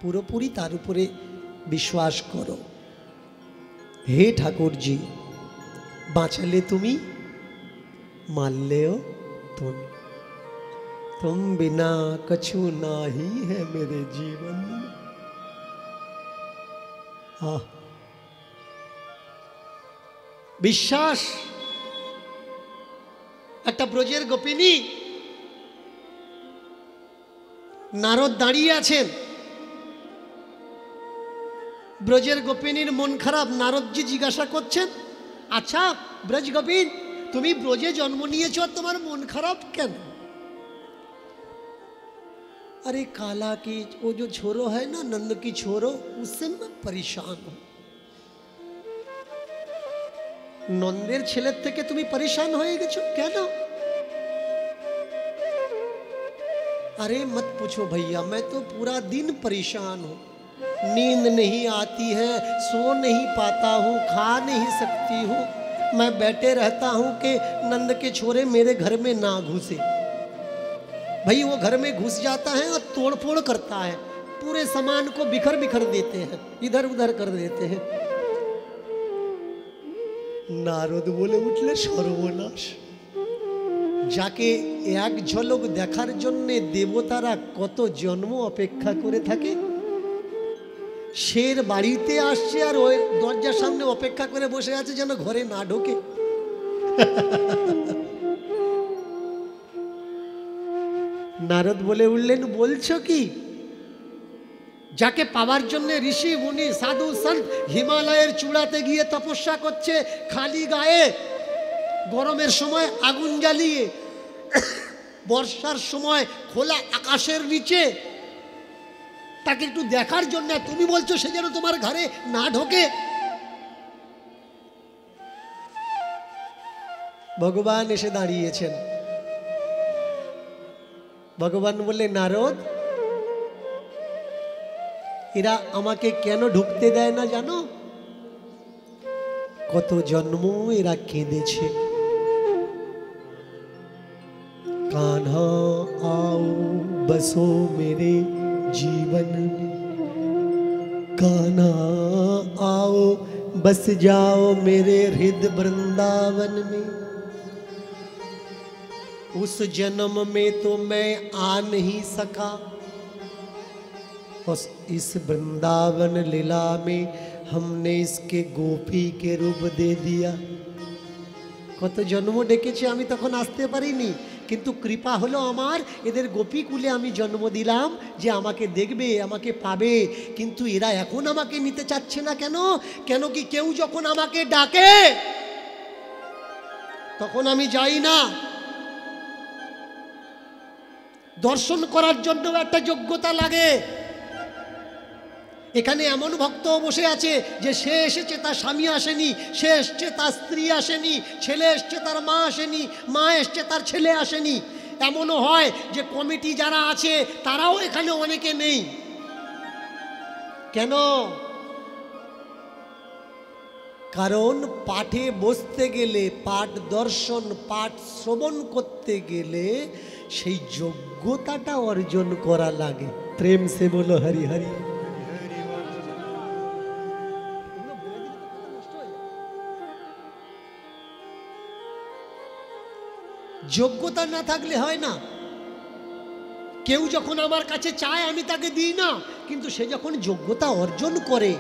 পুরোপুরি তার উপরে বিশ্বাস করো। হে ঠাকুরজি, বাঁচালে তুমি, मारलेओ तुम बिना कछु नाही है मेरे जीवन में। বিশ্বাস একটা ব্রজের গোপিনী, নারদ দাঁড়িয়ে আছেন, ব্রজের গোপিনীর মন খারাপ। নারদজি জিজ্ঞাসা করছেন, আচ্ছা ব্রজ গোপিন, তুমি ব্রজে জন্ম নিয়েছ, তোমার মন খারাপ কেন? अरे काला की वो जो छोरो है ना, नंद की छोरो, उससे मैं परेशान हूं। नंदेर छेलेर थेके तुमी परेशान होये गेछो केन? अरे मत पूछो भैया, मैं तो पूरा दिन परेशान हूं, नींद नहीं आती है, सो नहीं पाता हूं, खा नहीं सकती हूं। मैं बैठे रहता हूं कि नंद के छोरे मेरे घर में ना घुसे। भाई वो घर में घुस जाता है और तोड़ फोड़ करता है, पूरे सामान को बिखर बिखर देते हैं, इधर उधर कर देते हैं। नारद बोले उठले, सर्वनाश, যাকে এক ঝলক দেখার জন্য দেবতারা কত জন্ম অপেক্ষা করে থাকে, শের বাড়িতে আসছে আর ওই দরজার সামনে অপেক্ষা করে বসে আছে যেন ঘরে না ঢোকে। নারদ বলে উঠলেন, বলছো কি? যাকে পাওয়ার জন্য ঋষি মুনি সাধু সন্ত হিমালয়ের চূড়াতে গিয়ে তপস্যা করছে খালি গায়ে, গরমের সময় আগুন জ্বালিয়ে, বর্ষার সময় খোলা আকাশের নিচে, তাকে একটু দেখার জন্য তুমি বলছো সে যেন তোমার ঘরে না ঢোকে। ভগবান এসে দাঁড়িয়েছেন। ভগবান বললেন, নারদ, এরা আমাকে কেন ঢুকতে দেয় না জানো? কত জন্ম এরা কেঁদেছে। कान्हा आओ बसो मेरे जीवन में, कान्हा आओ बस जाओ मेरे हृदय वृंदावन में। उस जन्म में तो मैं आ नहीं सका, और इस वृंदावन लीला में हमने इसके गोपी के रूप दे दिया। কত জন্ম ডেকেছে, আমি তখন আসতে পারিনি, কিন্তু কৃপা হলো আমার, এদের গোপী কুলে আমি জন্ম দিলাম যে আমাকে দেখবে, আমাকে পাবে। কিন্তু এরা এখন আমাকে নিতে চাচ্ছে না কেন? কেন কি কেউ যখন আমাকে ডাকে তখন আমি যাই না। দর্শন করার জন্য একটা যোগ্যতা লাগে। এখানে এমন ভক্ত বসে আছে যে সে এসেছে, তার স্বামী আসেনি, সে এসছে, তার স্ত্রী আসেনি, ছেলে এসছে, তার মা আসেনি, মা এসছে, তার ছেলে আসেনি। এমনও হয় যে কমিটি যারা আছে তারাও এখানে অনেকে নেই। কেন? কারণ পাঠে বসতে গেলে, পাঠ দর্শন, পাঠ শ্রবণ করতে গেলে সেই যোগ্যতাটা অর্জন করা লাগে। প্রেম সে বলো হরি হরি। যোগ্যতা না থাকলে হয় না। কেউ যখন আমার কাছে চায় আমি তাকে দিই না, কিন্তু সে যখন যোগ্যতা অর্জন করে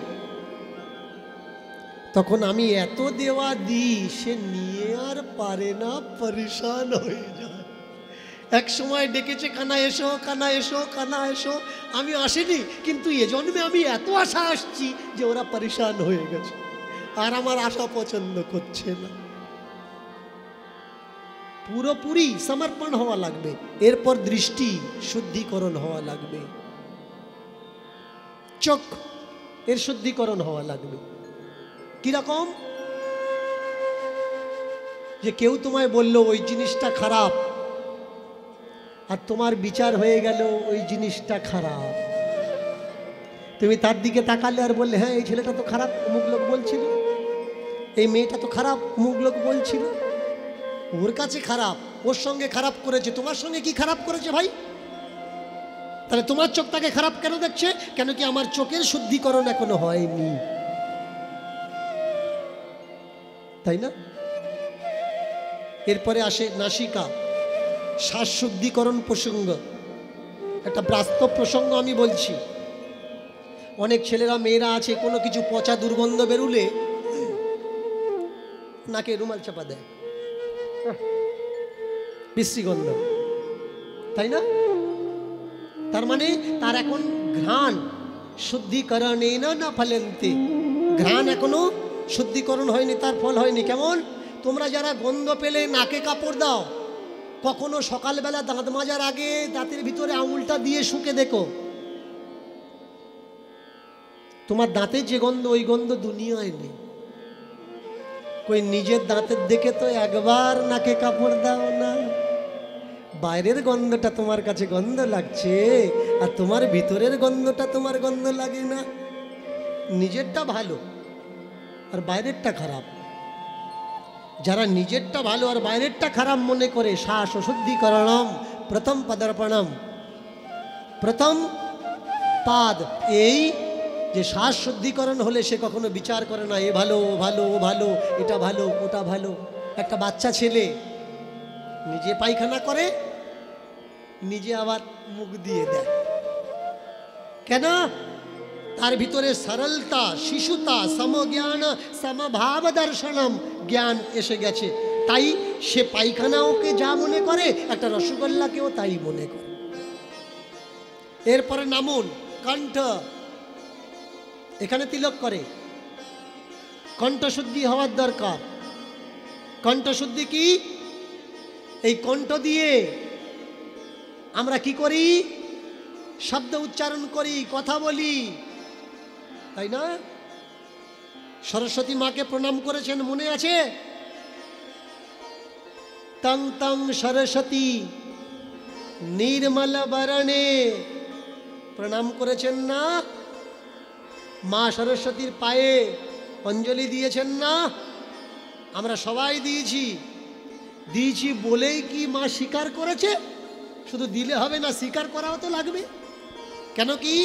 তখন আমি এত দেওয়া দিই, সে নিয়ে আর পারে না, পরেশান হয়ে যায়। এক সময় ডেকেছে, কানা এসো, কানা এসো, কানা এসো, আমি আসিনি, কিন্তু এ জন্মে আমি এত আশা আসছি যে ওরা পরেশান হয়ে গেছে, আর আমার আশা পছন্দ করছে না। পুরোপুরি সমর্পণ হওয়া লাগবে, এরপর দৃষ্টি শুদ্ধিকরণ হওয়া লাগবে, চোখ এর শুদ্ধিকরণ হওয়া লাগবে। কিরকম? যে কেউ তোমায় বলল ওই জিনিসটা খারাপ, আর তোমার বিচার হয়ে গেল ওই জিনিসটা খারাপ, তুমি তার দিকে তাকালে আর বললে হ্যাঁ এই ছেলেটা তো খারাপ, অমুক লোক বলছিল, এই মেয়েটা তো খারাপ, অমুক লোক বলছিল। ওর কাছে খারাপ, ওর সঙ্গে খারাপ করেছে, তোমার সঙ্গে কি খারাপ করেছে ভাই? তাহলে তোমার চোখটাকে খারাপ কেন দেখছে? কেন কি আমার চোখের শুদ্ধিকরণ এখনো হয়নি, তাই না? এরপরে আসে নাসিকা, শ্বাস শুদ্ধিকরণ প্রসঙ্গ। একটা বাস্তব প্রসঙ্গ আমি বলছি। অনেক ছেলেরা মেয়েরা আছে, কোনো কিছু পচা দুর্গন্ধ বেরুলে নাকে রুমাল চাপা দেয়, বিশ্রীগন্ধ, তাই না? তার মানে তার এখন ঘ্রাণ শুদ্ধিকরণে না ফলেন্তে, ঘ্রাণ এখনো শুদ্ধিকরণ হয়নি, তার ফল হয়নি। কেমন? তোমরা যারা গন্ধ পেলে নাকে কাপড় দাও, কখনো সকালবেলা দাঁত মাজার আগে দাঁতের ভিতরে আঙুলটা দিয়ে শুকে দেখো, তোমার দাঁতে যে গন্ধ, ওই গন্ধ দুনিয়ায় নেই। কই নিজের দাঁতের দেখে তো একবার নাকে কাপড় দাও না। বাইরের গন্ধটা তোমার কাছে গন্ধ লাগছে, আর তোমার ভিতরের গন্ধটা তোমার গন্ধ লাগে না। নিজেরটা ভালো আর বাইরেরটা খারাপ। যারা নিজেরটা ভালো আর বাইরেরটা খারাপ মনে করে, শ্বাস শুদ্ধিকরণম প্রথম পদার্পণম, প্রথম পাদ এই যে শ্বাস শুদ্ধিকরণ হলে সে কখনো বিচার করে না এ ভালো ও ভালো, ও ভালো, এটা ভালো ওটা ভালো। একটা বাচ্চা ছেলে নিজে পায়খানা করে, নিজে আবার মুখ দিয়ে দেয়। কেন? তার ভিতরে সরলতা, শিশুতা, সমজ্ঞান, সমভাব দর্শনম জ্ঞান এসে গেছে। তাই সে পায়খানাওকে যা মনে করে, একটা রসগোল্লাকেও তাই মনে করে। এরপরে নামুন কণ্ঠ, এখানে তিলক করে। কণ্ঠশুদ্ধি হওয়ার দরকার। কণ্ঠশুদ্ধি কি? এই কণ্ঠ দিয়ে আমরা কি করি? শব্দ উচ্চারণ করি, কথা বলি, তাই না? সরস্বতী মাকে প্রণাম করেছেন, মনে আছে? তং তং সরস্বতী নির্মল বরণে প্রণাম করেছেন না? মা সরস্বতীর পায়ে অঞ্জলি দিয়েছেন না? আমরা সবাই দিয়েছি। দিয়েছি বলেই কি মা স্বীকার করেছে? শুধু দিলে হবে না, স্বীকার করাও তো লাগবে। কেন কি?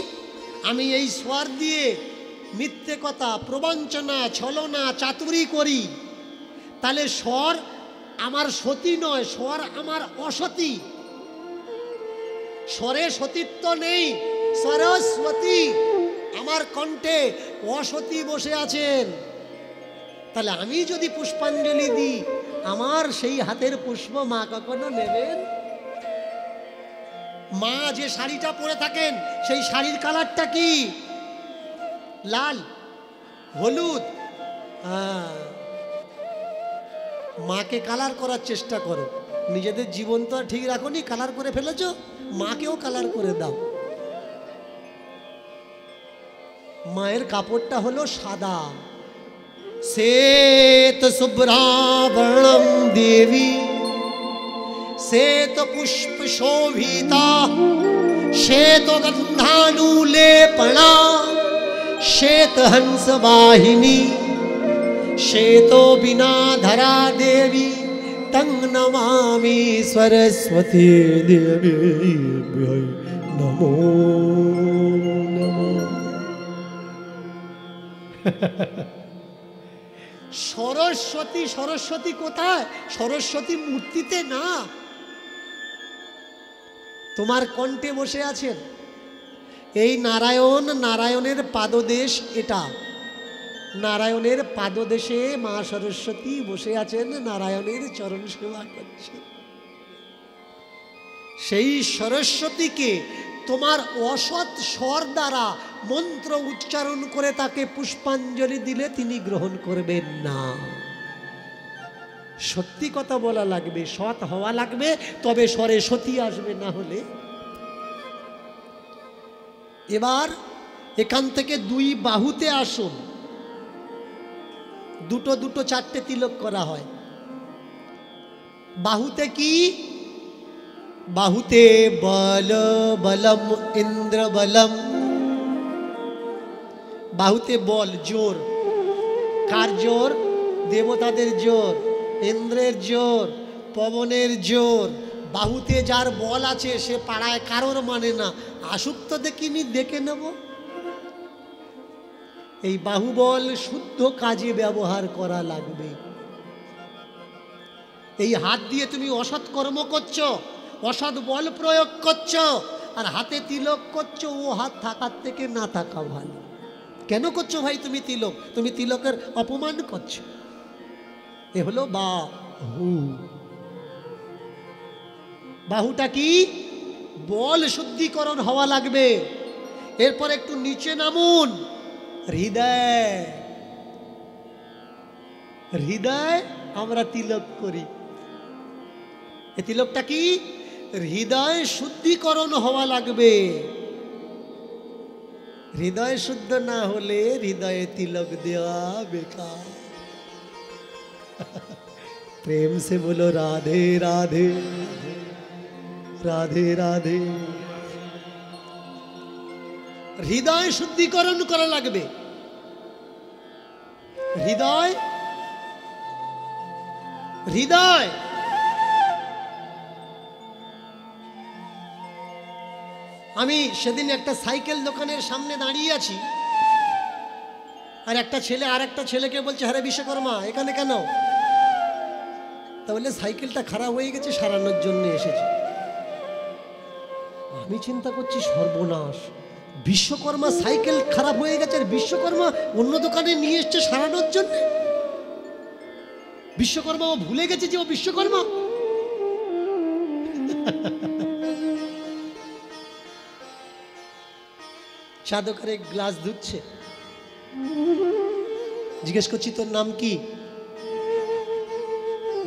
আমি এই স্বর দিয়ে মিথ্যে কথা, প্রবঞ্চনা, ছলনা, চাতুরি করি, তাহলে স্বর আমার সতী নয়, স্বর আমার অসতী। স্বরে সতীত্ব নেই। সরস্বতী আমার কণ্ঠে অসতী বসে আছেন। তাহলে আমি যদি পুষ্পাঞ্জলি দিই, আমার সেই হাতের পুষ্প মা কখনো নেবেন? মা যে শাড়িটা পরে থাকেন, সেই শাড়ির কালারটা কি? লাল, হলুদ। মাকে কালার করার চেষ্টা করো। নিজেদের জীবন তো আর ঠিক রাখোনি, কালার করে ফেলেছ, মাকেও কালার করে দাও। মায়ের কাপড়টা হলো সাদা, শ্বেত শুভ্রাবরণম দেবী, শ্বেত পুষ্প শোভিতা, শ্বেত গন্ধানুলেপনা, শ্বেত হংস বাহিনী, শ্বেতো বিনাধরা দেবী, তং নমামি সরস্বতী দেবী নমো নমঃ। সরস্বতী, সরস্বতী কোথায়? সরস্বতী মূর্তিতে না, তোমার কণ্ঠে বসে আছেন। এই নারায়ণ, নারায়ণের পাদদেশ এটা। নারায়ণের পাদদেশে মা সরস্বতী বসে আছেন, নারায়ণের চরণ সেবা করছেন। সেই সরস্বতীকে তোমার অসৎ স্বর দ্বারা মন্ত্র উচ্চারণ করে তাকে পুষ্পাঞ্জলি দিলে তিনি গ্রহণ করবেন না। সত্যি কথা বলা লাগবে, সৎ হওয়া লাগবে, তবে সরস্বতী আসবে, না হলে। এবার এখান থেকে দুই বাহুতে আসুন। দুটো দুটো চারটে তিলক করা হয়। বাহুতে কি? বাহুতে বল বলম ইন্দ্র বলম। বাহুতে বল, জোর। কার জোর? দেবতাদের জোর, ইন্দ্রের জোর, পবনের জোর। বাহুতে যার বল আছে সে পাড়ায় কারোর মানে না, আসুক তো দেখিনি, দেখে নেব। এই বাহুবল শুদ্ধ কাজে ব্যবহার করা লাগবে। এই হাত দিয়ে তুমি অসৎ কর্ম করছো, অসৎ বল প্রয়োগ করছো, আর হাতে তিলক করছো, ও হাত থাকার থেকে না থাকা ভালো। কেন করছো ভাই তুমি তিলক? তুমি তিলকের অপমান করছো। এ হলো বাহু। বাহুটা কি? বল শুদ্ধিকরণ হওয়া লাগবে। এরপর একটু নিচে নামুন, হৃদয়। হৃদয় আমরা তিলক করি। এই তিলকটা কি? হৃদয় শুদ্ধিকরণ হওয়া লাগবে। হৃদয় শুদ্ধ না হলে হৃদয়ে তিলক দেওয়া বেকার। প্রেম সে বলো রাধে রাধে, রাধে রাধে। হৃদয় শুদ্ধিকরণ করা লাগবে। হৃদয়, হৃদয়। আমি সেদিন একটা সাইকেল দোকানের সামনে দাঁড়িয়ে আছি, আর একটা ছেলে আর একটা ছেলেকে বলছে, আরে বিশ্বকর্মা এখানে কেন? তা বললে সাইকেলটা খারাপ হয়ে গেছে, সারানোর জন্য এসেছি। আমি চিন্তা করছি সর্বনাশ, বিশ্বকর্মা সাইকেল খারাপ হয়ে গেছে আর বিশ্বকর্মা অন্য দোকানে নিয়ে এসছে সারানোর জন্য। বিশ্বকর্মা ও ভুলে গেছে যে ও বিশ্বকর্মা। চা দোকানে গ্লাস ধুচ্ছে, জিজ্ঞেস করছি তোর নাম কি?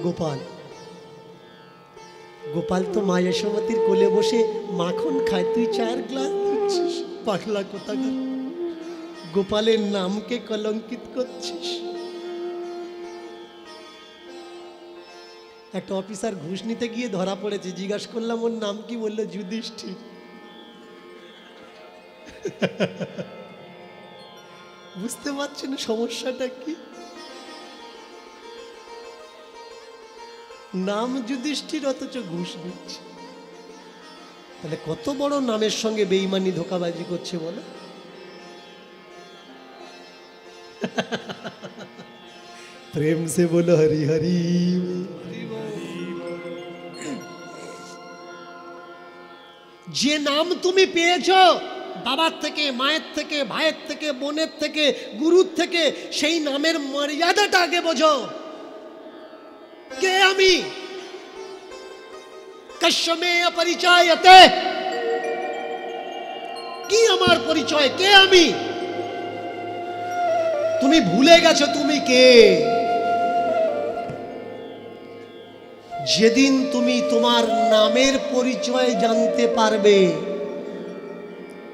গোপাল। গোপাল তো মা যশোমতির কোলে বসে মাখন খায়, তুই চার গ্লাস ধুচ্ছিস, পাগলা কোথাকার। গোপালের নামকে কলঙ্কিত করছিস। একটা অফিসার ঘুষ নিতে গিয়ে ধরা পড়েছে, জিজ্ঞাসা করলাম ওর নাম কি? বললো যুধিষ্ঠির। বুঝতে পারছেন সমস্যাটা কি? নাম যুধিষ্ঠির অথচ ঘুষ নিচ্ছে। তাহলে কত বড় নামের সঙ্গে বেঈমানি ধোঁকাবাজি করছে বলো। প্রেম সে বলো হরি হরি। যে নাম তুমি পেয়েছো বাবার থেকে, মায়ের থেকে, ভাইয়ের থেকে, বোনের থেকে, গুরুর থেকে, সেই নামের মর্যাদাটা আগে বোঝো। কে আমি? কস্যমে অপরিচয়তে, কি আমার পরিচয়, কে আমি? তুমি ভুলে গেছো তুমি কে। যেদিন তুমি তোমার নামের পরিচয় জানতে পারবে,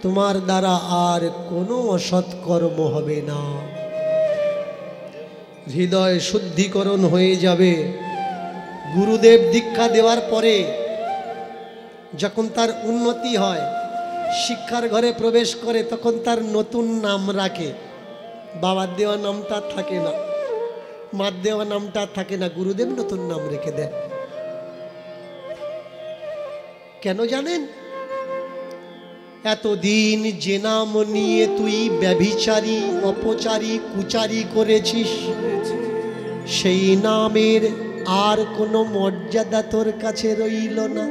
তোমার দ্বারা আর কোনো অসৎ কর্ম হবে না। হৃদয় শুদ্ধিকরণ হয়ে যাবে। গুরুদেব দীক্ষা দেওয়ার পরে যখন তার উন্নতি হয়, শিক্ষার ঘরে প্রবেশ করে, তখন তার নতুন নাম রাখে। বাবার দেওয়া নামটা থাকে না, মার দেওয়া নামটা থাকে না, গুরুদেব নতুন নাম রেখে দেয়। কেন জানেন? এতদিন যে নাম নিয়ে তুই ব্যভিচারী, অপচারী, কুচারী করেছিস, সেই নামের আর কোনো মর্যাদা তোর কাছে রইল না।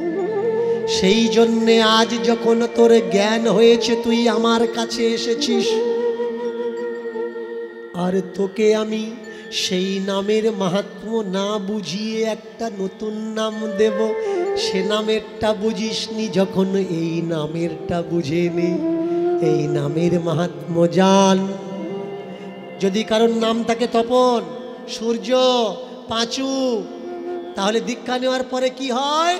সেই জন্যে আজ যখন তোর জ্ঞান হয়েছে, তুই আমার কাছে এসেছিস, আর তোকে আমি সেই নামের মাহাত্ম্য না বুঝিয়ে একটা নতুন নাম দেব। সে নামেরটা বুঝিসনি, যখন এই নামেরটা বুঝে নে, এই নামের মাহাত্ম্য জান। যদি কারোর নাম থাকে তপন, সূর্য, পাঁচু, তাহলে দীক্ষা নেওয়ার পরে কি হয়?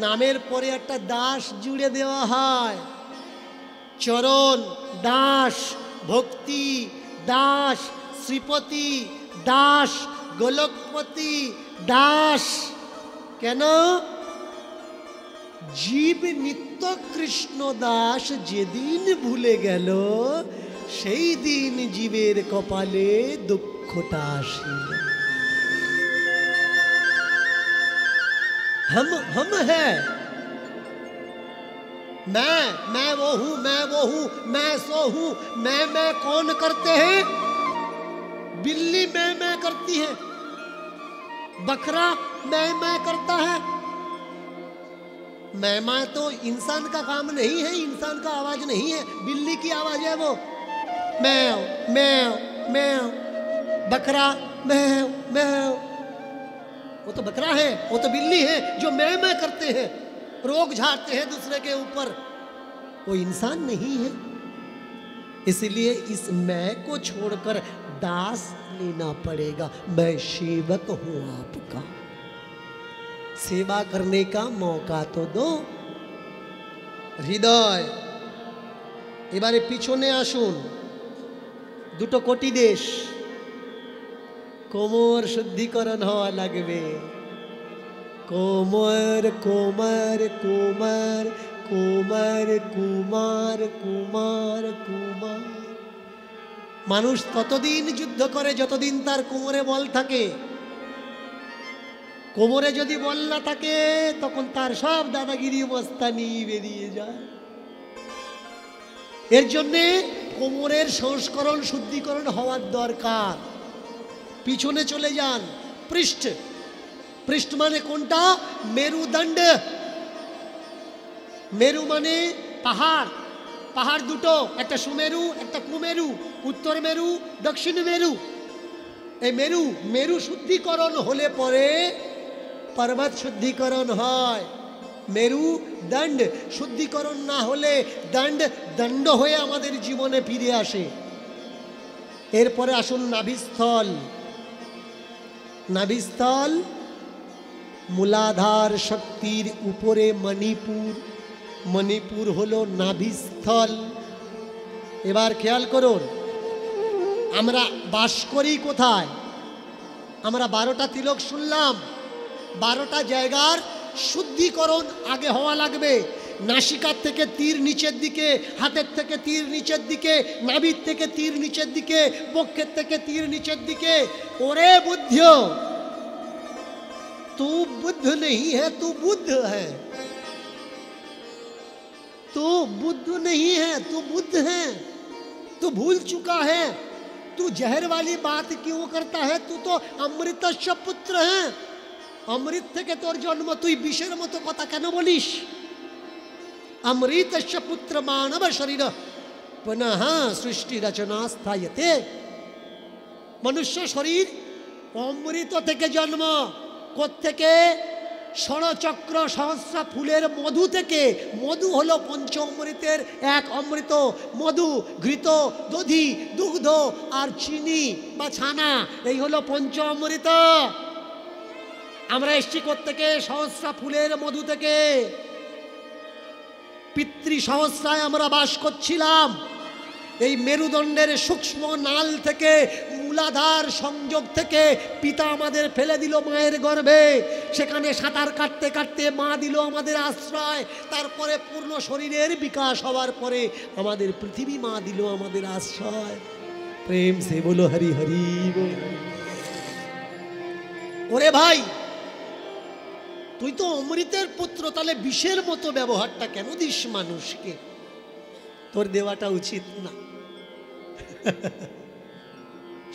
নামের পরে একটা দাস জুড়ে দেওয়া হয়। চরণ দাস, ভক্তি দাস, শ্রীপতি দাস, গোলকপতি দাস। কেন? জীব নিত্য কৃষ্ণ দাস যেদিন ভুলে গেল, সেই দিন জীবের কপালে দুঃখটা আসিল। हम हैं, मैं वो हूं, मैं वो हूं, मैं सो हूं। मैं कौन करते हैं? बिल्ली मैं करती है, बकरा मैं करता है। मैं तो इंसान का काम नहीं है, इंसान का आवाज नहीं है, बिल्ली की आवाज है वो। मैं बकरा मैं वो तो बकरा है, वो तो बिल्ली है जो मैं करते हैं, रोग झाड़ते हैं दूसरे के ऊपर। वो इंसान नहीं है। इसलिए इस मैं को छोड़कर दास लेना पड़ेगा। मैं सेवक हूं आपका, सेवा करने का मौका तो दो। हृदय এবারে পিছনে আসুন। দুটো কোটি দেশ, কোমর শুদ্ধিকরণ হওয়া লাগবে। কোমর কোমর কোমর কোমর কুমার কুমার কুমার। মানুষ ততদিন যুদ্ধ করে যতদিন তার কোমরে বল থাকে। কোমরে যদি বল না থাকে তখন তার সব দাদাগিরি অবস্থা নিয়ে বেরিয়ে যায়। এর জন্যে কোমরের সংস্করণ শুদ্ধিকরণ হওয়ার দরকার। পিছনে চলে যান। পৃষ্ঠ, পৃষ্ঠ মানে কোনটা? মেরুদণ্ড। মেরু মানে পাহাড়। পাহাড় দুটো, একটা সুমেরু একটা কুমেরু, উত্তর মেরু দক্ষিণ মেরু। এই মেরু মেরু শুদ্ধিকরণ হলে পরে पर्वत शुद्धिकरण है। मेरु दंड शुद्धिकरण ना होले दंड दंड होये आमादेर जीवने फिरे आसे। एरपरे आसुन नाभिस्थल। नाभिस्थल मूलाधार शक्तिर उपरे मणिपुर, मणिपुर हलो नाभिस्थल। एबार खेयाल करुन आमरा बास करी कोथाय? आमरा 12टा तिलक शुनलाम। 12टा জায়গার শুদ্ধিকরণ আগে হওয়া লাগবে। নাসিকার থেকে তীর নিচের দিকে, হাতের থেকে তীর নিচের দিকে, নাভির থেকে তীর নিচের দিকে, বক্ষের থেকে তীর নিচের দিকে। ওরে বুদ্ধ, तू बुद्ध नहीं है, तू बुद्ध है। तू बुद्ध नहीं है, तू बुद्ध है। तू भूल चुका है। तू जहर वाली बात क्यों करता है? तू तो अमृतस्य पुत्र है। अमृत থেকে তোর জন্ম, তুই বিষের মতো কথা কেন বলিস? अमृतस्य पुत्र मानव शरीर पुनः सृष्टि रचना स्थायते। मनुष्य शरीर अमृत থেকে জন্ম। কোত্থেকে? ষড়চক্র সহস্র ফুলের মধু থেকে। মধু হলো পঞ্চ অমৃতের এক অমৃত। মধু, ঘৃত, দধি, দুগ্ধ আর চিনি বা ছানা, এই হলো পঞ্চ অমৃত। আমরা এসছি কোত্থেকে? সহস্র ফুলের মধু থেকে। পিতৃ সহস্রায় আমরা বাস করছিলাম। এই মেরুদণ্ডের সূক্ষ্ম নাল থেকে, মূলাধার সংযোগ থেকে পিতা আমাদের ফেলে দিল মায়ের গর্ভে। সেখানে সাঁতার কাটতে কাটতে মা দিল আমাদের আশ্রয়। তারপরে পূর্ণ শরীরের বিকাশ হওয়ার পরে আমাদের পৃথিবী মা দিল আমাদের আশ্রয়। প্রেম সে বলো হরি হরি বল। ওরে ভাই, তুই তো অমৃতের পুত্র, তাহলে বিষের মতো ব্যবহারটা কেন দিস মানুষকে? তোর দেওয়াটা উচিত না।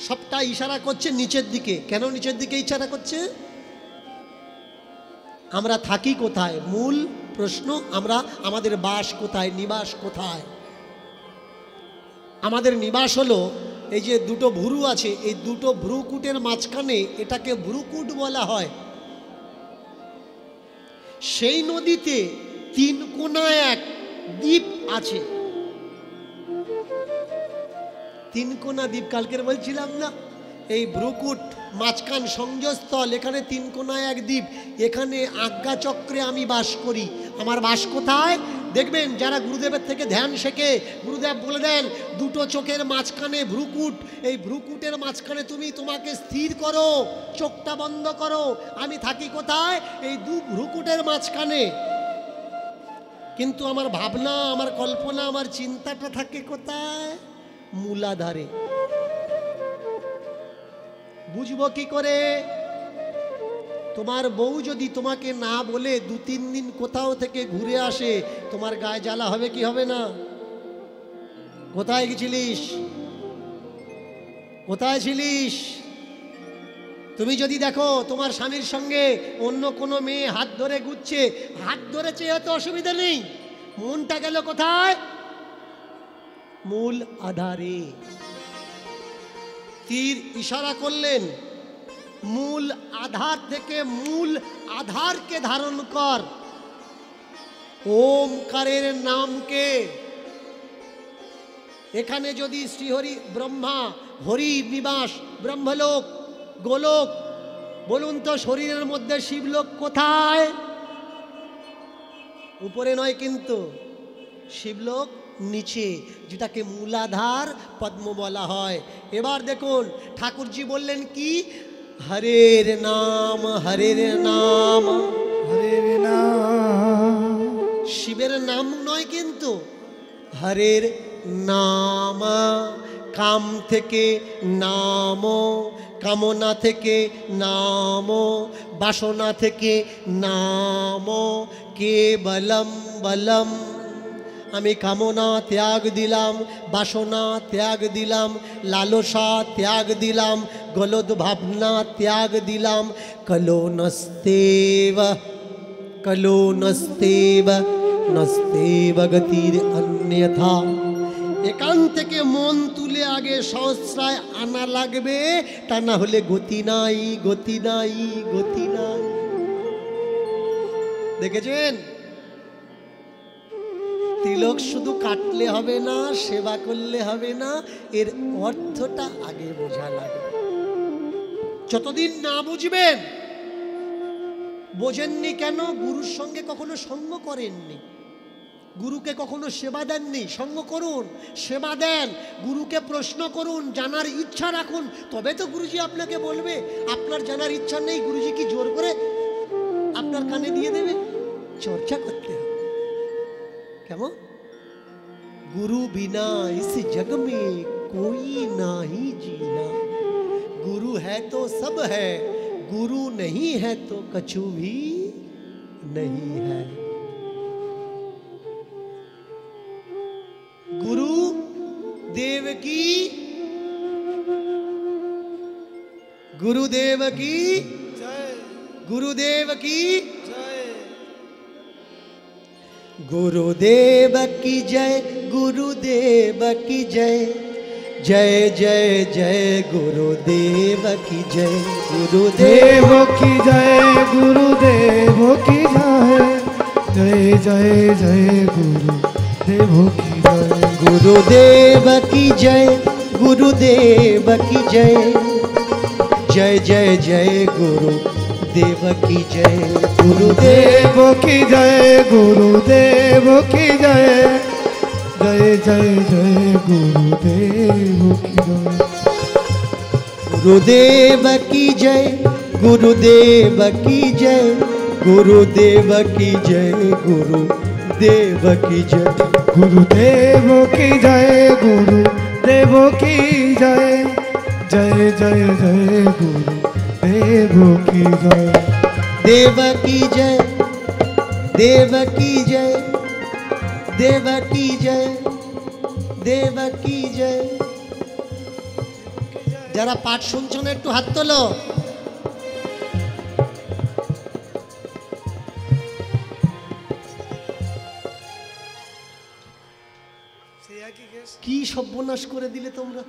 সবটা ইশারা করছে নিচের দিকে। কেন নিচের দিকে ইশারা করছে? আমরা থাকি কোথায়? মূল প্রশ্ন, আমরা আমাদের বাস কোথায়, নিবাস কোথায়? আমাদের নিবাস হলো এই যে দুটো ভ্রু আছে, এই দুটো ভ্রুকুটের মাঝখানে, এটাকে ভ্রুকুট বলা হয়। সেই নদীতে 3 কোণায় এক দ্বীপ আছে। 3 কোণা দ্বীপ কালকের বলছিলাম না? এই ভ্রুকুট মাঝখান সংযোগস্থল, এখানে 3 কোণায় এক দ্বীপ। এখানে আজ্ঞাচক্রে আমি বাস করি। আমার বাস কোথায়? দেখবেন যারা গুরুদেবের থেকে ধ্যান শেখে, গুরুদেব বলে দেন দুটো চোখের মাঝখানে ভ্রুকুট। এই ভ্রুকুটের মাঝখানে তুমি তোমাকে স্থির করো, চোখটা বন্ধ করো। আমি থাকি কোথায়? এই দু ভ্রুকুটের মাঝখানে। কিন্তু আমার ভাবনা, আমার কল্পনা, আমার চিন্তাটা থাকে কোথায়? মূলাধারে। বুঝবো কি করে? তোমার বউ যদি তোমাকে না বলে 2-3 দিন কোথাও থেকে ঘুরে আসে, তোমার গায়ে জ্বালা হবে কি হবে না? কোথায় গেছিলিস? কোথায় ছিলিস? তুমি যদি দেখো তোমার স্বামীর সঙ্গে অন্য কোনো মেয়ে হাত ধরে ঘুরছে, হাত ধরেছে হয়তো অসুবিধা নেই, মনটা গেল কোথায়? মূল আধারে। তীর ইশারা করলেন, মূল আধার থেকে মূল আধারকে ধারণ কর। ওমকারের নামকে। এখানে যদি শ্রীহরি ব্রহ্মা, হরি নিবাস, ব্রহ্মলোক, গোলোক, বলুন তো শরীরের মধ্যে শিবলোক কোথায়? উপরে নয় কিন্তু, শিবলোক নিচে, যেটাকে মূলাধার পদ্ম বলা হয়। এবার দেখুন ঠাকুরজি বললেন কি? হরের নাম, হরের নাম, হরের নাম। শিবের নাম নয় কিন্তু, হরের নাম। কাম থেকে নাম, কামনা থেকে নাম, বাসনা থেকে নাম। কেবলম বলম। আমি কামনা ত্যাগ দিলাম, বাসনা ত্যাগ দিলাম, লালসা ত্যাগ দিলাম, গলদ ভাবনা ত্যাগ দিলাম। কলো নস্তেব, কলো নস্তেব, নস্তেব গতির অন্যথা। এখান থেকে মন তুলে আগে সহস্রায় আনা লাগবে, তা না হলে গতি নাই, গতি নাই, গতি নাই। দেখেছেন? তিলক শুধু কাটলে হবে না, সেবা করলে হবে না, এর অর্থটা আগে বোঝা লাগবে। যতদিন না বুঝবেন, বোঝেননি কেন? গুরুর সঙ্গে কখনো সঙ্গ করেননি, গুরুকে কখনো সেবা দেননি। সঙ্গ করুন, সেবা দেন, গুরুকে প্রশ্ন করুন, জানার ইচ্ছা রাখুন, তবে তো গুরুজি আপনাকে বলবে। আপনার জানার ইচ্ছা নেই, গুরুজি কি জোর করে আপনার কানে দিয়ে দেবে? চর্চা করতে হবে। কেমন? गुरु बिना इस जग में कोई नहीं जीना। गुरु है तो सब है, गुरु नहीं है तो कछु भी नहीं है। गुरु देव की, गुरुदेव की जय, गुरुदेव की जय, गुरुदेव की जय, गुरुदेव की जय, जय जय जय गुरुदेव की जय, गुरुदेव देव की जय, गुरुदेव की जय, जय जय जय गुरुदेव की जय, गुरुदेव की जय, गुरुदेव की जय, जय जय जय गुरुदेव की जय, गुरुदेव देव की जय, गुरुदेव की जय, जय जय जय गुरुदेव की जय, गुरुदेव की जय, गुरुदेव की जय, गुरुदेव की जय, गुरुदेव की जय, गुरुदेव की जय, गुरुदेव की जय, जय जय जय गुरुदेव की जय, देव की जय, देव की जय, देव की जय, देव की जय। যারা পাঠ শুনছো না একটু হাত তোলো। কি সর্বনাশ করে দিলে তোমরা।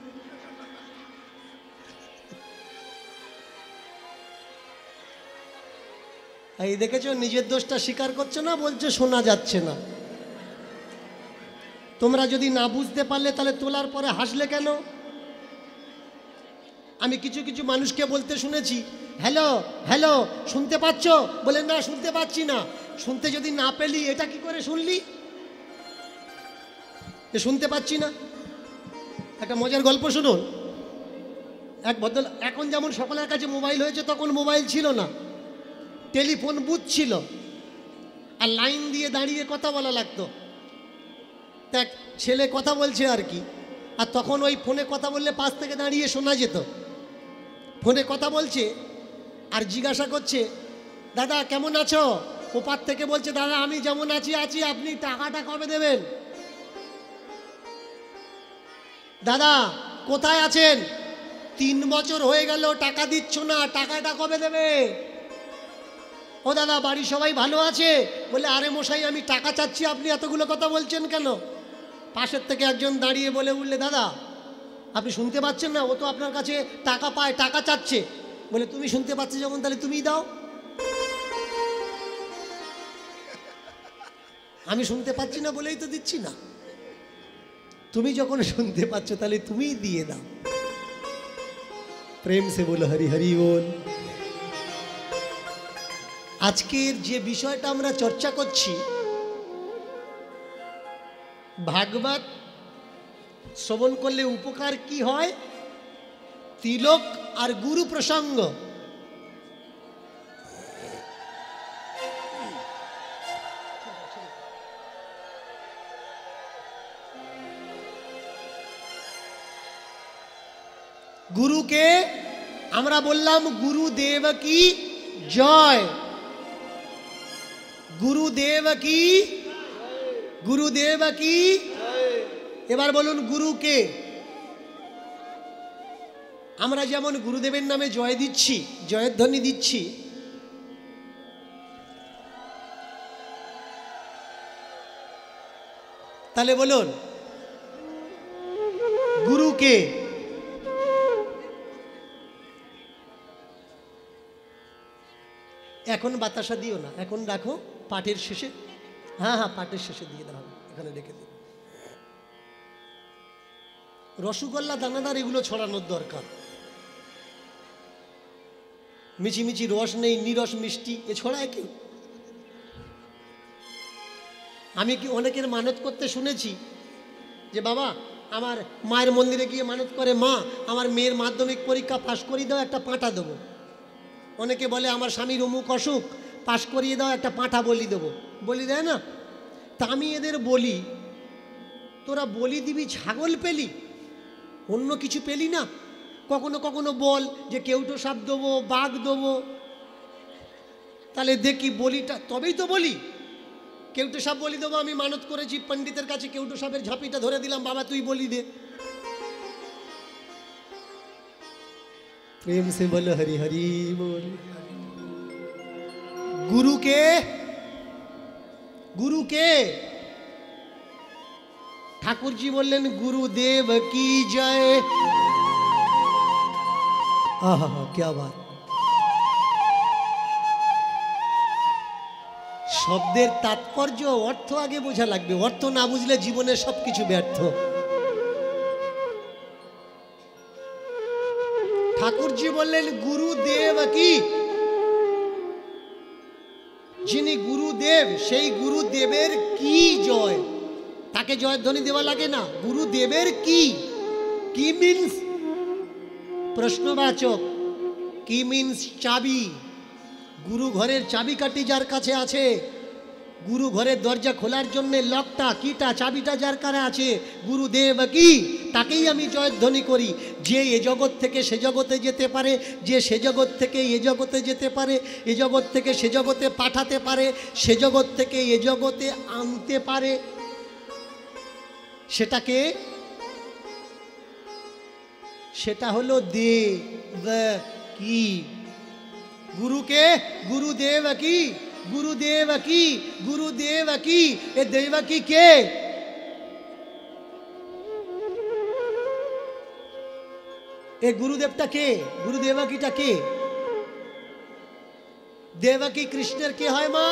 এই দেখেছো, নিজের দোষটা স্বীকার করছো না, বলছো শোনা যাচ্ছে না। তোমরা যদি না বুঝতে পারলে তাহলে তোলার পরে হাসলে কেন? আমি কিছু কিছু মানুষকে বলতে শুনেছি, হ্যালো হ্যালো শুনতে পাচ্ছ? বলে না শুনতে পাচ্ছি না। শুনতে যদি না পেলি এটা কি করে শুনলি? শুনতে পাচ্ছি না। একটা মজার গল্প শুনুন। এক ভদ্র, এখন যেমন সকলের কাছে মোবাইল হয়েছে, তখন মোবাইল ছিল না, টেলিফোন বুথ ছিল, আর লাইন দিয়ে দাঁড়িয়ে কথা বলা লাগতো। দেখ ছেলে কথা বলছে আর কি, আর তখন ওই ফোনে কথা বললে পাশ থেকে দাঁড়িয়ে শোনা যেত। ফোনে কথা বলছে আর জিজ্ঞাসা করছে, দাদা কেমন আছো? ওপার থেকে বলছে দাদা আমি যেমন আছি আছি, আপনি টাকাটা কবে দেবেন? দাদা কোথায় আছেন? 3 বছর হয়ে গেল টাকা দিচ্ছ না, টাকাটা কবে দেবে? ও দাদা বাড়ি সবাই ভালো আছে? বলে আরে মশাই আমি টাকা চাচ্ছি, আপনি এতগুলো কথা বলছেন কেন? পাশের থেকে একজন দাঁড়িয়ে বলে উঠলে দাদা আপনি শুনতে পাচ্ছেন না, ও তো আপনার কাছে টাকা পায়, টাকা চাচ্ছে। বলে তুমি শুনতে পাচ্ছ যখন তাহলে তুমিই দাও। আমি শুনতে পাচ্ছি না বলেই তো দিচ্ছি না, তুমি যখন শুনতে পাচ্ছ তাহলে তুমিই দিয়ে দাও। প্রেম সে বলো হরি হরি বল। আজকের যে বিষয়টা আমরা চর্চা করছি, ভাগবত শ্রবণ করলে উপকার কি হয়? তিলক আর গুরু প্রসঙ্গ। গুরুকে আমরা বললাম গুরুদেব কি জয়, গুরুদেব কি, গুরুদেব কি। এবার বলুন গুরুকে। আমরা যেমন গুরুদেবের নামে জয় দিচ্ছি, জয়ের ধ্বনি দিচ্ছি, তাহলে বলুন গুরুকে। এখন বাতাসা দিও না, এখন রাখো পাঠের শেষে। হ্যাঁ হ্যাঁ পাঠের শেষে দিয়ে দাও, এখানে রেখে দিও। রসগোল্লা দানাদার এগুলো ছড়ানোর দরকার। মিচিমিচি রস নেই, নিরস মিষ্টি এ ছড়ায় কেউ? আমি কি অনেকের মানত করতে শুনেছি যে বাবা আমার মায়ের মন্দিরে গিয়ে মানত করে, মা আমার মেয়ের মাধ্যমিক পরীক্ষা পাশ করিয়ে দাও, একটা পাঁঠা দেবো। অনেকে বলে আমার স্বামীর অমুক অসুখ, পাশ করিয়ে দাও, একটা পাঁঠা বলি দেবো। বলি দেয় না? তা আমি এদের বলি তোরা বলি দিবি ছাগল পেলি, অন্য কিছু পেলি না? কখনো কখনো বল যে কেউটো সাপ দেবো, বাঘ দেবো, তাহলে দেখি বলিটা, তবেই তো বলি। কেউটো সাপ বলি দেবো, আমি মানত করেছি পণ্ডিতের কাছে, কেউটো সাপের ঝাঁপিটা ধরে দিলাম, বাবা তুই বলি দে। প্রেম সে বলো হরি হরি বল। গুরুকে, গুরুকে ঠাকুরজি বললেন গুরুদেব কি জয়। আহা क्या बात। শব্দের তাৎপর্য অর্থ আগে বোঝা লাগবে, অর্থ না বুঝলে জীবনের সবকিছু ব্যর্থ। ঠাকুরজি বললেন গুরুদেব কি, যিনি গুরুদেব সেই গুরুদেবের কি জয়। তাকে জয়ধ্বনি দেওয়া লাগে না, গুরুদেবের কি। কি মিন্স প্রশ্নবাচক, কি মিন্স চাবি। গুরু ঘরের চাবিকাঠি যার কাছে আছে, গুরু ঘরের দরজা খোলার জন্য লকটা কিটা চাবিটা যার কাছে আছে, গুরুদেব কি, তাকেই আমি জয়ধ্বনি করি। যে এ জগৎ থেকে সে জগতে যেতে পারে, যে সে জগৎ থেকে এ জগতে যেতে পারে, এ জগৎ থেকে সে জগতে পাঠাতে পারে, সে জগৎ থেকে এ জগতে আনতে পারে, সেটাকে, সেটা হলো দেব কি। গুরুকে গুরুদেব কি, গুরুদেব কি, গুরুদেব কি। এ দেবকী কে? এ গুরুদেবটা কে? গুরুদেবকীটা কে? দেবকী কৃষ্ণের কে হয় মা?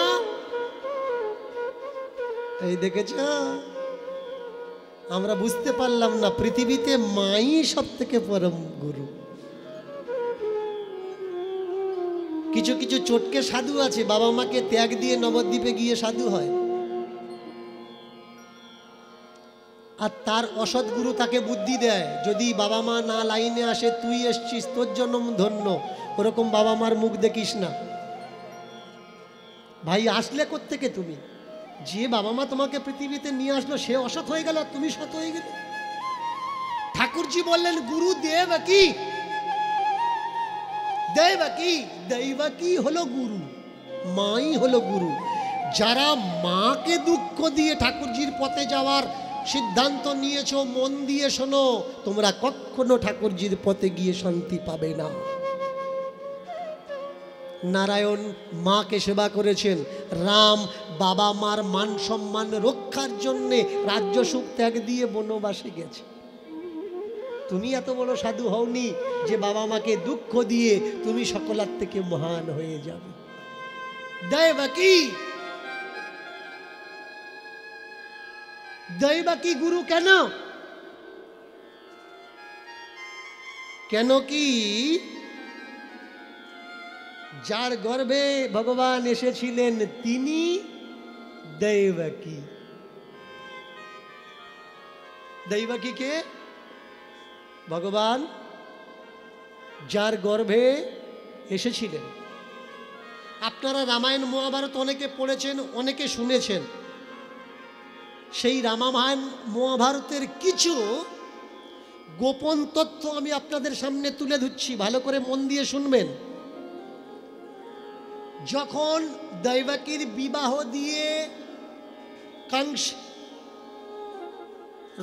এই দেখেছ, আমরা বুঝতে পারলাম না পৃথিবীতে মাই সব থেকে পরম গুরু। কিছু কিছু চটকে সাধু আছে, বাবা মাকে ত্যাগ দিয়ে নবদ্বীপে গিয়ে সাধু হয়, আর তার অসৎ গুরু তাকে বুদ্ধি দেয়, যদি বাবা মা না লাইনে আসে তুই এসছিস তোর জন্ম ধন্য, ওরকম বাবা মার মুখ দেখিস না। ভাই আসলে কোত্থেকে তুমি? যে বাবা মা তোমাকে পৃথিবীতে নিয়ে আসলো সে অসৎ হয়ে গেল, তুমি সৎ হয়ে গেলে। ঠাকুরজি বললেন গুরুদেব কি, দেবকী, দেবকী হলো গুরু। মাই হলো গুরু। যারা মাকে দুঃখ দিয়ে ঠাকুরজির পথে যাওয়ার সিদ্ধান্ত নিয়েছো, মন দিয়ে শোনো, তোমরা কখনো ঠাকুরজির পথে গিয়ে শান্তি পাবে না। নারায়ণ মাকে সেবা করেছেন, রাম বাবা মার মান সম্মান রক্ষার জন্যে রাজ্য সুখ ত্যাগ দিয়ে বনবাসে গেছে। তুমি এত বড় সাধু হওনি যে বাবা মাকে দুঃখ দিয়ে তুমি সকলার থেকে মহান হয়ে যাবে। দেবকী দেবকী গুরু কেন? কেন কি যার গর্ভে ভগবান এসেছিলেন তিনি দেবকী। দেবকী কে? ভগবান যার গর্ভে এসেছিলেন। আপনারা রামায়ণ মহাভারত অনেকে পড়েছেন, অনেকে শুনেছেন। সেই রামায়ণ মহাভারতের কিছু গোপন তথ্য আমি আপনাদের সামনে তুলে ধরছি, ভালো করে মন দিয়ে শুনবেন। যখন দেবকীর বিবাহ দিয়ে কংস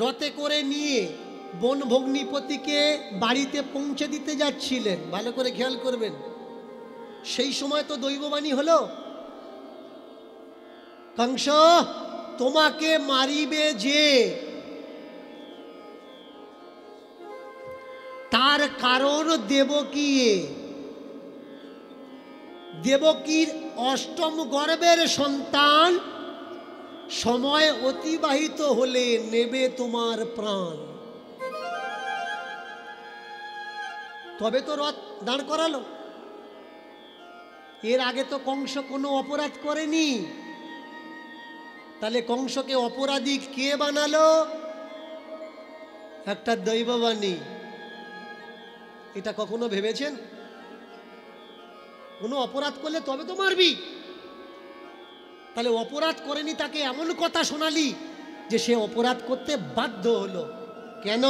রথে করে নিয়ে বন ভগ্নিপতিকে বাড়িতে পৌঁছে দিতে যাচ্ছিলেন, ভালো করে খেয়াল করবেন, সেই সময় তো দৈববাণী হলো, কংস তোমাকে মারিবে যে, তার কারণ দেবকী। দেবকীর অষ্টম গর্ভের সন্তান সময় অতিবাহিত হলে নেবে তোমার প্রাণ। তবে তো রথ দাঁড় করালো। এর আগে তো কংস কোনো অপরাধ করেনি, তাহলে কংসকে অপরাধী কে বানালো? একটা দৈববাণী। এটা কখনো ভেবেছেন? কোনো অপরাধ করলে তবে তো মারবি, তাহলে অপরাধ করেনি তাকে এমন কথা শোনালি যে সে অপরাধ করতে বাধ্য হলো। কেন?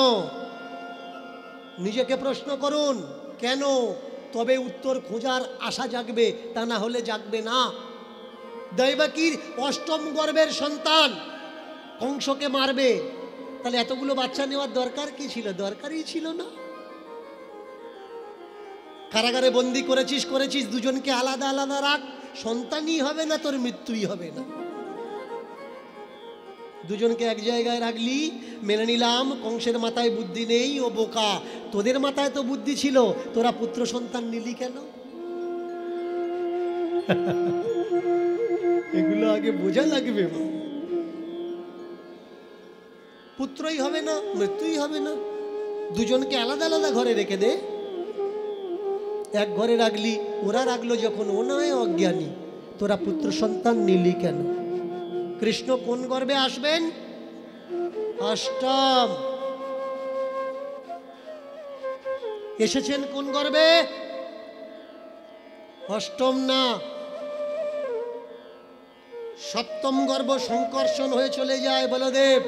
নিজেকে প্রশ্ন করুন, কেন? তবে উত্তর খোঁজার আশা জাগবে, তা না হলে জাগবে না। দেবকীর অষ্টম গর্ভের সন্তান কংসকে মারবে, তাহলে এতগুলো বাচ্চা নেওয়ার দরকার কি ছিল? দরকারই ছিল না। কারাগারে বন্দি করেছিস, দুজনকে আলাদা আলাদা রাখ, সন্তানই হবে না, তোর মৃত্যুই হবে না। দুজনকে এক জায়গায় রাখলি, মেনে নিলাম কংসের মাথায় বুদ্ধি নেই, ও বোকা। তোদের মাথায় তো বুদ্ধি ছিল, তোরা পুত্র সন্তান নিলি কেন? এগুলো আগে বোঝা লাগবে। পুত্রই হবে না, মৃত্যুই হবে না, দুজনকে আলাদা আলাদা ঘরে রেখে দে। এক ঘরে রাখলি, ওরা রাখলো যখন, ও নয় অজ্ঞানী, তোরা পুত্র সন্তান নিলি কেন? কৃষ্ণ কোন গর্ভে আসবেন? অষ্টম। এসেছেন কোন গর্ভে? অষ্টম না, সপ্তম গর্ভ সংকর্ষণ হয়ে চলে যায় বলদেব।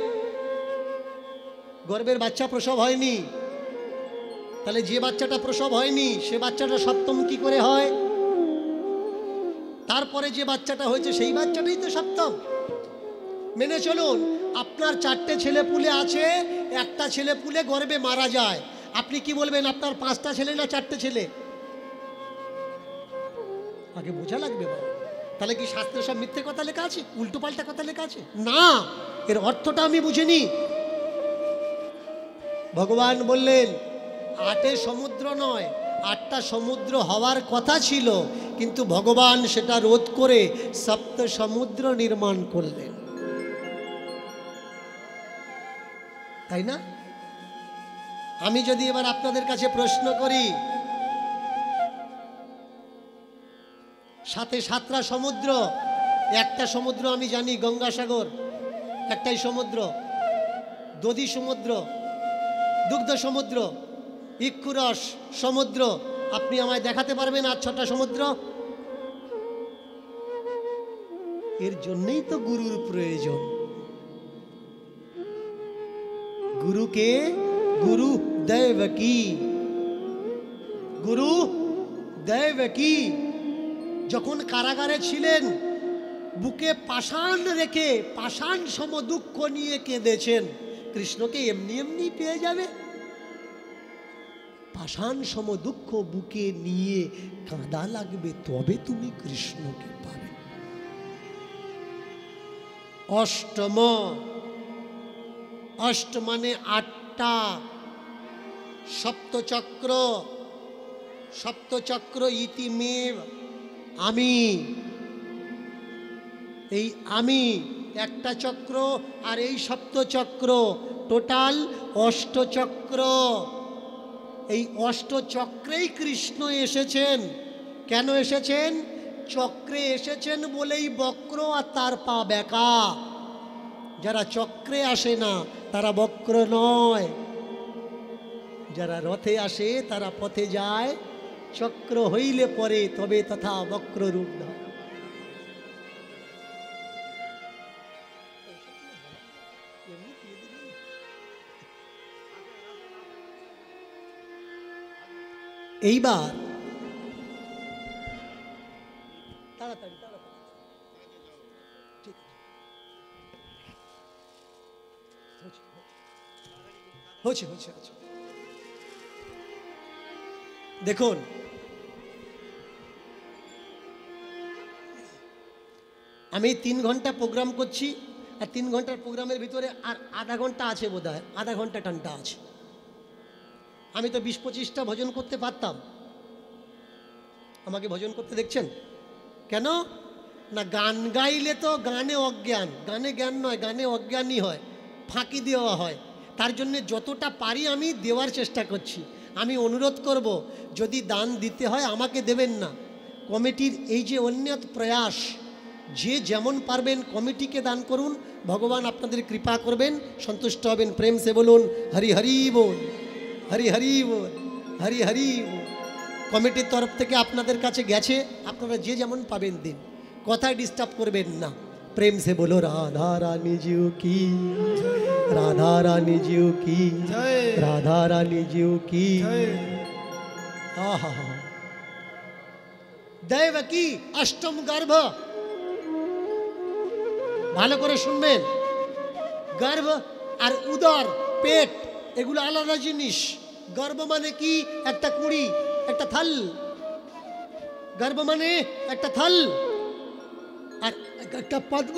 গর্ভের বাচ্চা প্রসব হয়নি, তাহলে যে বাচ্চাটা প্রসব হয়নি সে বাচ্চাটা সপ্তম কি করে হয়? তারপরে যে বাচ্চাটা হয়েছে সেই বাচ্চাটাই তো সপ্তম। মেনে চলুন, আপনার 4টে ছেলে পুলে আছে, একটা ছেলে পুলে গর্ভে মারা যায়, আপনি কি বলবেন? আপনার 5টা ছেলে না 4টে ছেলে? আগে বোঝা লাগবে বাবা। তাহলে কি শাস্ত্রে সব মিথ্যে কথা লেখা আছে, উল্টো পাল্টা কথা লেখা আছে? না, এর অর্থটা আমি বুঝিনি। ভগবান বললেন 8 সমুদ্র নয়, 8টা সমুদ্র হওয়ার কথা ছিল, কিন্তু ভগবান সেটা রোধ করে 7 সমুদ্র নির্মাণ করলেন, তাই না? আমি যদি এবার আপনাদের কাছে প্রশ্ন করি, সাথে 7টা সমুদ্র, একটা সমুদ্র আমি জানি গঙ্গাসাগর, একটাই সমুদ্র, দধি সমুদ্র, দুগ্ধ সমুদ্র, ইক্ষুরস সমুদ্র, আপনি আমায় দেখাতে পারবেন আর 6টা সমুদ্র? এর জন্যই তো গুরুর প্রয়োজন। গুরুকে গুরু দেবকী, গুরু দেবকী। যখন কারাগারে ছিলেন বুকে পাষাণ রেখে পাষাণ সম দুঃখ নিয়ে কেঁদেছেন, কৃষ্ণকে এমনি এমনি পেয়ে যাবে? পাষাণ সম দুঃখ বুকে নিয়ে কাঁদা লাগবে, তবে তুমি কৃষ্ণকে পাবে। অষ্টম, অষ্ট মানে আটটা, সপ্তচক্র, সপ্তচক্র ইতিমেব আমি, এই আমি একটা চক্র, আর এই সপ্তচক্র, টোটাল অষ্টচক্র। এই অষ্টচক্রেই কৃষ্ণ এসেছেন। কেন এসেছেন? চক্রে এসেছেন বলেই বক্র আর তার পা বেঁকা। যারা চক্রে আসে না তারা বক্র নয়, যারা রথে আসে তারা পথে যায়, চক্র হইলে পরে তবে তথা বক্র রূপ না। এইবার তাড়াতাড়ি তাড়াতাড়ি, ঠিক হচ্ছে হচ্ছে হচ্ছে। দেখুন, আমি 3 ঘন্টা প্রোগ্রাম করছি, আর 3 ঘন্টার প্রোগ্রামের ভিতরে আর আধা ঘন্টা আছে, বোধহয় আধা ঘন্টা টানটা আছে। আমি তো 20-25টা ভজন করতে পারতাম। আমাকে ভজন করতে দেখছেন কেন? না, গান গাইলে তো গানে অজ্ঞান, গানে জ্ঞান নয়, গানে অজ্ঞানই হয়, ফাঁকি দেওয়া হয়। তার জন্যে যতটা পারি আমি দেওয়ার চেষ্টা করছি। আমি অনুরোধ করব, যদি দান দিতে হয় আমাকে দেবেন না, কমিটির এই যে অন্যত প্রয়াস, যে যেমন পারবেন কমিটিকে দান করুন, ভগবান আপনাদের কৃপা করবেন, সন্তুষ্ট হবেন। প্রেম সে বলুন হরি হরি বল, হরি হরি বল, হরি হরি বল। কমিটির তরফ থেকে আপনাদের কাছে গেছে, আপনারা যে যেমন পাবেন দিন, কথায় ডিস্টার্ব করবেন না। প্রেম সে বলো রাধা রানী জিউ কি, রাধা রানী জিউ কি, রাধা রানী জিউ কি। দেবকী অষ্টম গর্ভ, ভালো করে শুনবেন। গর্ভ আর উদর, পেট, এগুলো আলাদা জিনিস। গর্ভ মানে কি? একটা কুড়ি, একটা থাল। গর্ভ মানে একটা থাল, আর একটা পদ্ম,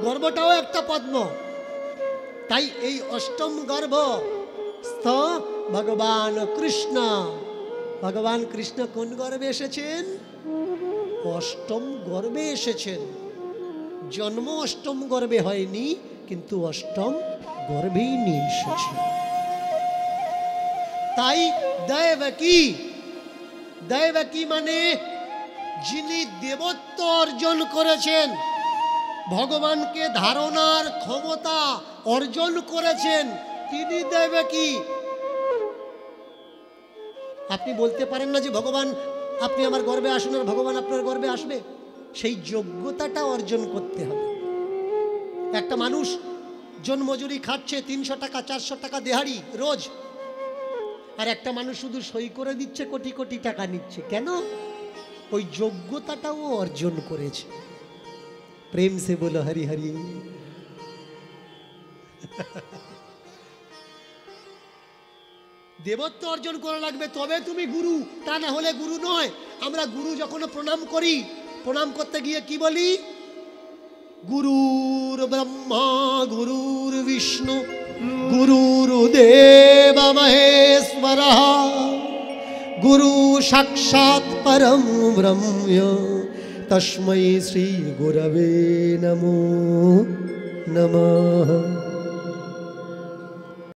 গর্ভটাও একটা পদ্ম। তাই এই অষ্টম গর্ভ স্থ ভগবান কৃষ্ণ। ভগবান কৃষ্ণ কোন গর্ভে এসেছেন? অষ্টম গর্ভে এসেছেন। জন্ম অষ্টম গর্ভে হয়নি, কিন্তু অষ্টম গর্ভেই নিয়ে এসেছেন। তাই দেবকী, দেবকী মানে যিনি দেবত্ব অর্জন করেছেন, ভগবানকে ধারণার ক্ষমতা অর্জন করেছেন, তিনি দেবকী। আপনি বলতে পারেন না যে ভগবান আপনি আমার গর্ভে আসুন আর ভগবান আপনার গর্ভে আসবে। সেই যোগ্যতাটা অর্জন করতে হবে। একটা মানুষ জন্মজুরি খাচ্ছে 300 টাকা 400 টাকা দেহাড়ি রোজ, আর একটা মানুষ শুধু সই করে দিচ্ছে, কোটি কোটি টাকা নিচ্ছে। কেন? ওই যোগ্যতাটাও অর্জন করেছে। প্রেম সে বলো হরি হরি। দেবত্ব অর্জন করা লাগবে, তবে তুমি গুরু, তা না হলে গুরু নয়। আমরা গুরু যখন প্রণাম করি, প্রণাম করতে গিয়ে কি বলি? গুরুর ব্রহ্মা গুরুর বিষ্ণু গুরুর্দেব মহেশ্বরঃ গুরু সাক্ষাৎ পরম ব্রহ্ম তস্मै শ্রী গুরবে নমো নমঃ।